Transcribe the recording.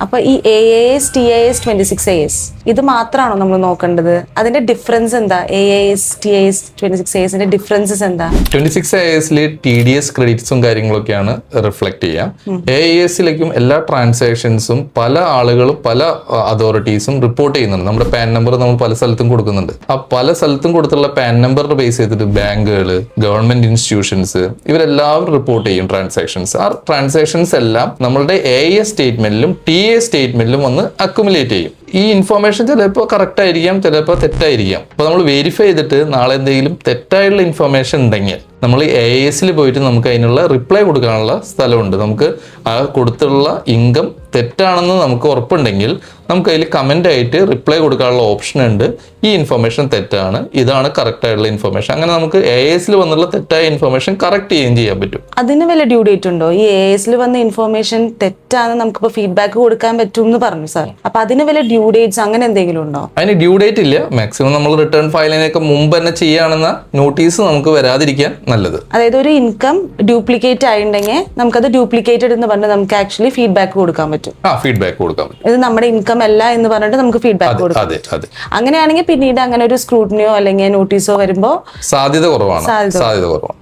അപ്പൊ ഈ AAS, TAS, 26AS ഇത് മാത്രമാണോ നമ്മൾ നോക്കേണ്ടത്? അതിന്റെ ഡിഫറൻസ് എന്താ? AAS, TAS, 26AS ഡിഫറൻസസ് എന്താ? 26AS TDS ക്രെഡിറ്റ്സും കാര്യങ്ങളൊക്കെയാണ് റിഫ്ലക്ട് ചെയ്യുക. AAS എല്ലാ ട്രാൻസാക്ഷൻസും പല ആളുകളും പല അതോറിറ്റീസും റിപ്പോർട്ട് ചെയ്യുന്നുണ്ട്. നമ്മുടെ പാൻ നമ്പർ നമ്മൾ പല സ്ഥലത്തും കൊടുക്കുന്നുണ്ട്. ആ പല സ്ഥലത്തും കൊടുത്തുള്ള പാൻ നമ്പറിനെ ബേസ് ചെയ്തിട്ട് ബാങ്കുകൾ, ഗവൺമെന്റ് ഇൻസ്റ്റിറ്റ്യൂഷൻസ് ഇവരെല്ലാവരും റിപ്പോർട്ട് ചെയ്യും ട്രാൻസാക്ഷൻസ്. ആ ട്രാൻസാക്ഷൻസ് എല്ലാം നമ്മളുടെ AAS സ്റ്റേറ്റ്മെന്റിലും TAS സ്റ്റേറ്റ്മെന്റിലും വന്ന് അക്യുമുലേറ്റ് ചെയ്യും. ഈ ഇൻഫർമേഷൻ ചിലപ്പോൾ കറക്റ്റ് ആയിരിക്കാം, ചിലപ്പോൾ തെറ്റായിരിക്കാം. അപ്പോൾ നമ്മൾ വെരിഫൈ ചെയ്തിട്ട് നാളെ എന്തെങ്കിലും തെറ്റായുള്ള ഇൻഫർമേഷൻ ഉണ്ടെങ്കിൽ നമ്മൾ AAS പോയിട്ട് നമുക്ക് അതിനുള്ള റിപ്ലൈ കൊടുക്കാനുള്ള സ്ഥലമുണ്ട്. നമുക്ക് ആ കൊടുത്തുള്ള ഇൻകം തെറ്റാണെന്ന് നമുക്ക് ഉറപ്പുണ്ടെങ്കിൽ നമുക്ക് അതിൽ കമന്റ് ആയിട്ട് റിപ്ലൈ കൊടുക്കാനുള്ള ഓപ്ഷൻ ഉണ്ട്. ഈ ഇൻഫർമേഷൻ തെറ്റാണ്, ഇതാണ് കറക്റ്റ് ആയിട്ടുള്ള ഇൻഫർമേഷൻ. അങ്ങനെ നമുക്ക് AAS വന്നുള്ള തെറ്റായ ഇൻഫർമേഷൻ കറക്റ്റ് ചെയ്യാൻ പറ്റും. അതിന് വല്ല ഡ്യൂ ഡേറ്റ് ഉണ്ടോ? ഈ AAS വന്ന ഇൻഫർമേഷൻ തെറ്റാണ് നമുക്കിപ്പോൾ ഫീഡ്ബാക്ക് കൊടുക്കാൻ പറ്റും എന്ന് പറഞ്ഞു സാർ. അപ്പൊ അതിന് വല്ല ഡ്യൂ ഡേറ്റ്സ് അങ്ങനെ എന്തെങ്കിലും ഉണ്ടോ? അതിന് ഡ്യൂ ഡേറ്റ് ഇല്ല. മാക്സിമം നമ്മൾ റിട്ടേൺ ഫയലിനൊക്കെ മുമ്പ് തന്നെ ചെയ്യുകയാണെന്ന നോട്ടീസ് നമുക്ക് വരാതിരിക്കാൻ നല്ലത്. അതായത് ഒരു ഇൻകം ഡ്യൂപ്ലിക്കേറ്റ് ആയിട്ടുണ്ടെങ്കിൽ നമുക്കത് ഡ്യൂപ്ലിക്കേറ്റഡ് എന്ന് പറഞ്ഞ് നമുക്ക് ആക്ച്വലി ഫീഡ്ബാക്ക് കൊടുക്കാൻ പറ്റും. ഫീഡ്ബാക്ക് കൊടുക്കാൻ പറ്റും. ഇത് നമ്മുടെ ഇൻകം അല്ല എന്ന് പറഞ്ഞിട്ട് നമുക്ക് ഫീഡ്ബാക്ക് കൊടുക്കാം. അങ്ങനെയാണെങ്കിൽ പിന്നീട് അങ്ങനെ ഒരു സ്ക്രൂട്ടിനിയോ അല്ലെങ്കിൽ നോട്ടീസോ വരുമ്പോൾ സാധ്യത കുറവാണ്.